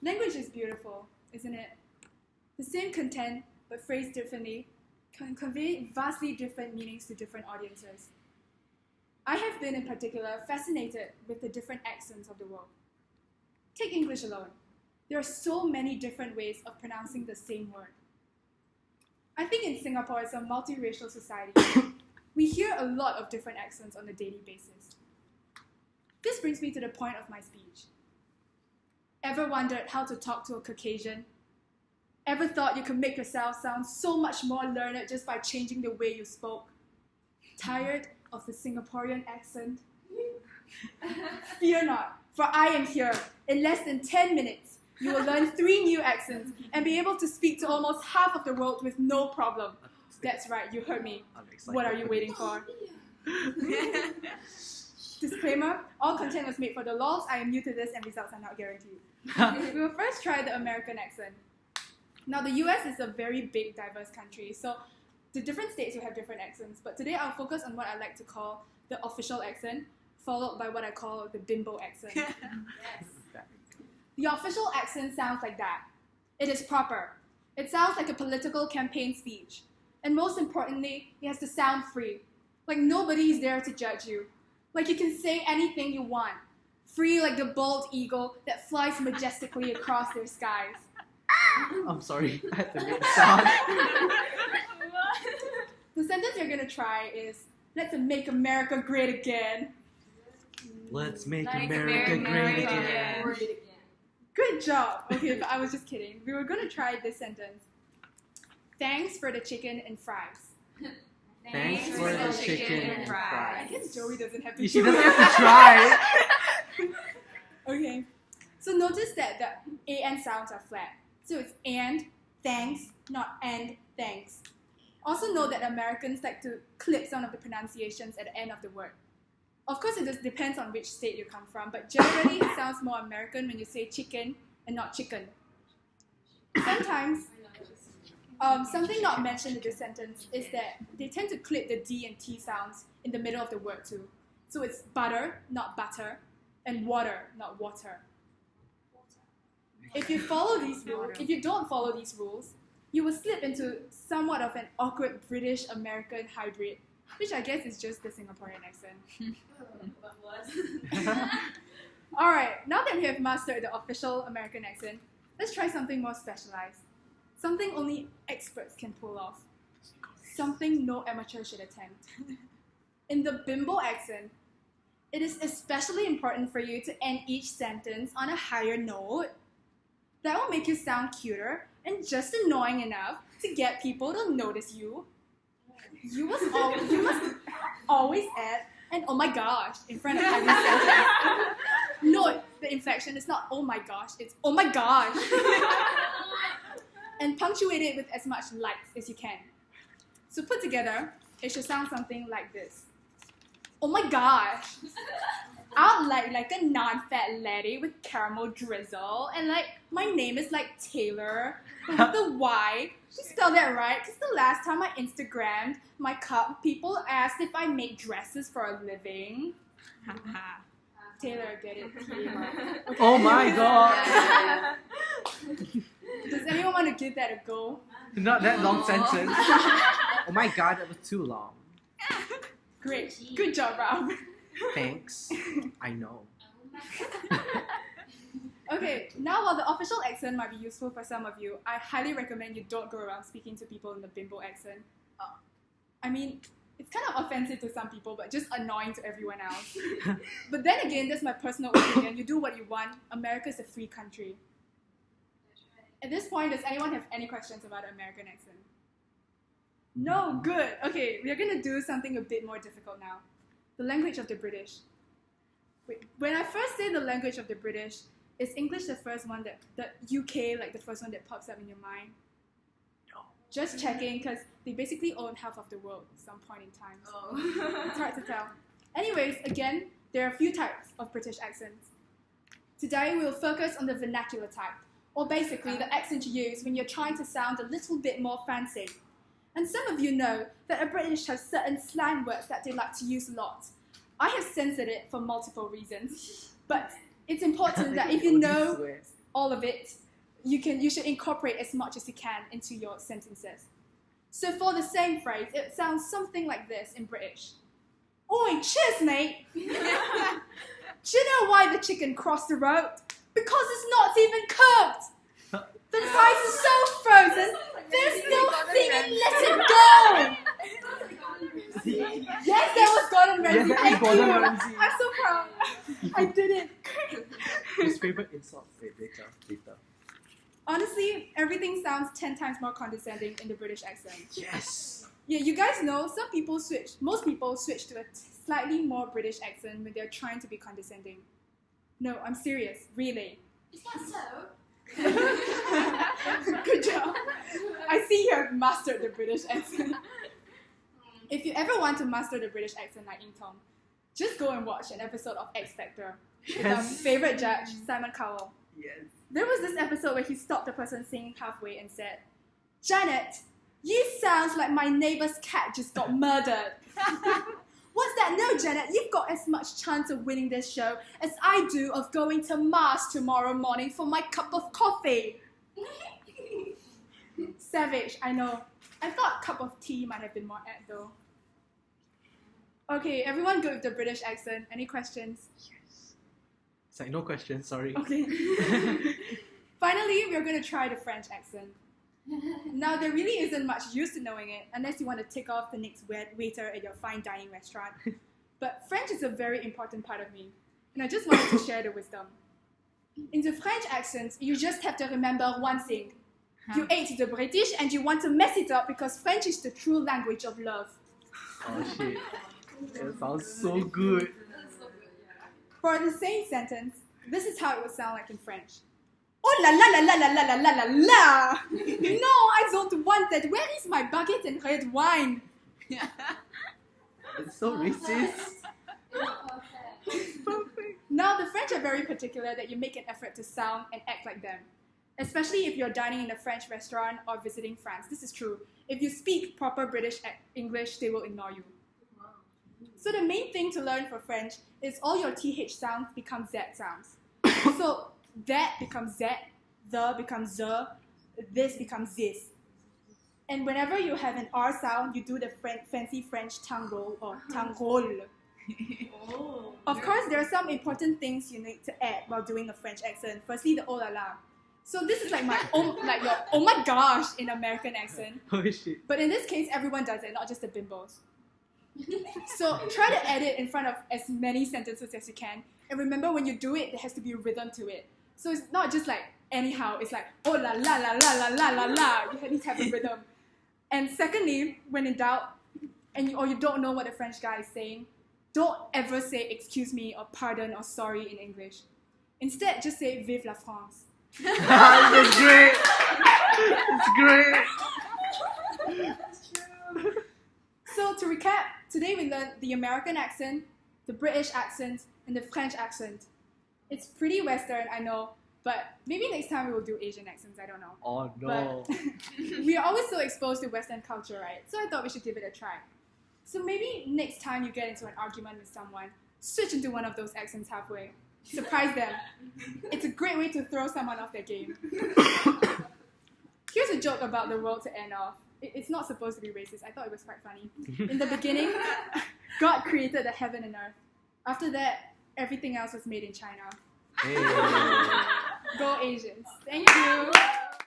Language is beautiful, isn't it? The same content, but phrased differently, can convey vastly different meanings to different audiences. I have been, in particular, fascinated with the different accents of the world. Take English alone. There are so many different ways of pronouncing the same word. I think in Singapore, it's a multiracial society. We hear a lot of different accents on a daily basis. This brings me to the point of my speech. Ever wondered how to talk to a Caucasian? Ever thought you could make yourself sound so much more learned just by changing the way you spoke? Tired of the Singaporean accent? Fear not, for I am here. In less than 10 minutes, you will learn 3 new accents and be able to speak to almost half of the world with no problem. That's right, you heard me. What are you waiting for? Disclaimer, all content was made for the lols. I am new to this and results are not guaranteed. We will first try the American accent. Now, the US is a very big, diverse country, so the different states will have different accents, but today I'll focus on what I like to call the official accent, followed by what I call the bimbo accent. Yes. The official accent sounds like that. It is proper. It sounds like a political campaign speech. And most importantly, it has to sound free. Like nobody's there to judge you. Like you can say anything you want. Free like the bald eagle that flies majestically across their skies. I'm sorry, I had to make a sound. The sentence you're going to try is, let's make America great again. Let's make America great again. Good job. Okay, but I was just kidding. We were going to try this sentence. Thanks for the chicken and fries. Thanks for the chicken and fries. I guess Joey doesn't have to She doesn't have to try. Okay. So notice that the AN sounds are flat. So it's and, thanks, not and, thanks. Also note that Americans like to clip some of the pronunciations at the end of the word. Of course, it just depends on which state you come from, but generally it sounds more American when you say chicken and not chicken. Sometimes, something not mentioned in this sentence is that they tend to clip the D and T sounds in the middle of the word too. So it's butter, not butter, and water, not water. If you follow these rules, if you don't follow these rules, you will slip into somewhat of an awkward British-American hybrid, which I guess is just the Singaporean accent. Alright, now that we have mastered the official American accent, let's try something more specialized. Something only experts can pull off. Something no amateur should attempt. In the bimbo accent, it is especially important for you to end each sentence on a higher note. That will make you sound cuter and just annoying enough to get people to notice you. You must always add an oh my gosh in front of every sentence. Note the inflection is not oh my gosh, it's oh my gosh. And punctuate it with as much likes as you can. So put together, it should sound something like this. Oh my gosh. I'd like a non-fat lady with caramel drizzle, and my name is Taylor, but with the Y. You spell that right, because the last time I Instagrammed my cup, people asked if I make dresses for a living. Taylor, get it? Taylor. Okay. Oh my god! Does anyone want to give that a go? Not that long sentence. Oh my god, that was too long. Great. Good job, Rob. Thanks. I know. Okay, now while the official accent might be useful for some of you, I highly recommend you don't go around speaking to people in the bimbo accent. I mean, it's kind of offensive to some people, but just annoying to everyone else. But then again, that's my personal opinion. You do what you want. America's a free country. At this point, does anyone have any questions about the American accent? No? Good. Okay, we are going to do something a bit more difficult now. The language of the British. Wait, when I first say the language of the British, is English the first one the UK, the first one that pops up in your mind? No. Just checking, because they basically own half of the world at some point in time. So it's hard to tell. Anyways, again, there are a few types of British accents. Today, we'll focus on the vernacular type, or basically the accent you use when you're trying to sound a little bit more fancy. And some of you know that the British have certain slang words that they like to use a lot. I have censored it for multiple reasons, but it's important that if you know all of it, you should incorporate as much as you can into your sentences. So for the same phrase, it sounds something like this in British. Oi, cheers, mate! Do you know why the chicken crossed the road? Because it's not even cooked! The fries are so frozen, they're still thinking, let it go! Yes, that was Gordon Ramsay. Yes, that is Thank Gordon you. Ramsay. I'm so proud. I did it. His favorite insult. Wait, later. Honestly, everything sounds 10 times more condescending in the British accent. Yes! Yeah, you guys know most people switch to a slightly more British accent when they're trying to be condescending. No, I'm serious, really. Is that so? Good job. I see you have mastered the British accent. If you ever want to master the British accent like Ying Tong, just go and watch an episode of X Factor with our Yes. favorite judge, Simon Cowell. Yes. There was this episode where he stopped the person singing halfway and said, "Janet, you sound like my neighbor's cat just got murdered." What's that? No, Janet, you've got as much chance of winning this show as I do of going to Mars tomorrow morning for my cup of coffee. Savage, I know. I thought cup of tea might have been more apt though. Okay, everyone good with the British accent. Any questions? Yes. It's like no question, sorry. Okay. Finally, we're going to try the French accent. Now, there really isn't much use to knowing it unless you want to tick off the next waiter at your fine dining restaurant. But French is a very important part of me, and I just wanted to share the wisdom. In the French accent, you just have to remember one thing. You ate the British and you want to mess it up because French is the true language of love. Oh shit. That sounds so good. That's so good, yeah. For the same sentence, this is how it would sound like in French. Oh la la la la la la la la la la! No, I don't want that. Where is my baguette and red wine? It's so racist. It's perfect. Now, the French are very particular that you make an effort to sound and act like them. Especially if you're dining in a French restaurant or visiting France. This is true. If you speak proper British English, they will ignore you. So the main thing to learn for French is all your TH sounds become Z sounds. So that becomes Z, the becomes the, this becomes this. And whenever you have an R sound, you do the fancy French tongue roll or tongue roll. Oh. Of course, there are some important things you need to add while doing a French accent. Firstly, the oh la la. So this is like your oh my gosh in American accent. Oh shit. But in this case, everyone does it, not just the bimbos. So try to add it in front of as many sentences as you can. And remember, when you do it, there has to be a rhythm to it. So it's not just like anyhow. It's like oh la la la la la la la la. You need to have a rhythm. And secondly, when in doubt, or you don't know what the French guy is saying, don't ever say excuse me or pardon or sorry in English. Instead, just say vive la France. That's great. It's great. That's true. So to recap, today we learned the American accent, the British accent, and the French accent. It's pretty Western, I know, but maybe next time we will do Asian accents, I don't know. Oh no. But we are always so exposed to Western culture, right? So I thought we should give it a try. So maybe next time you get into an argument with someone, switch into one of those accents halfway. Surprise them. It's a great way to throw someone off their game. Here's a joke about the world to end off. It's not supposed to be racist. I thought it was quite funny. In the beginning, God created the heaven and earth. After that, everything else was made in China. Hey. Go Asians. Thank you.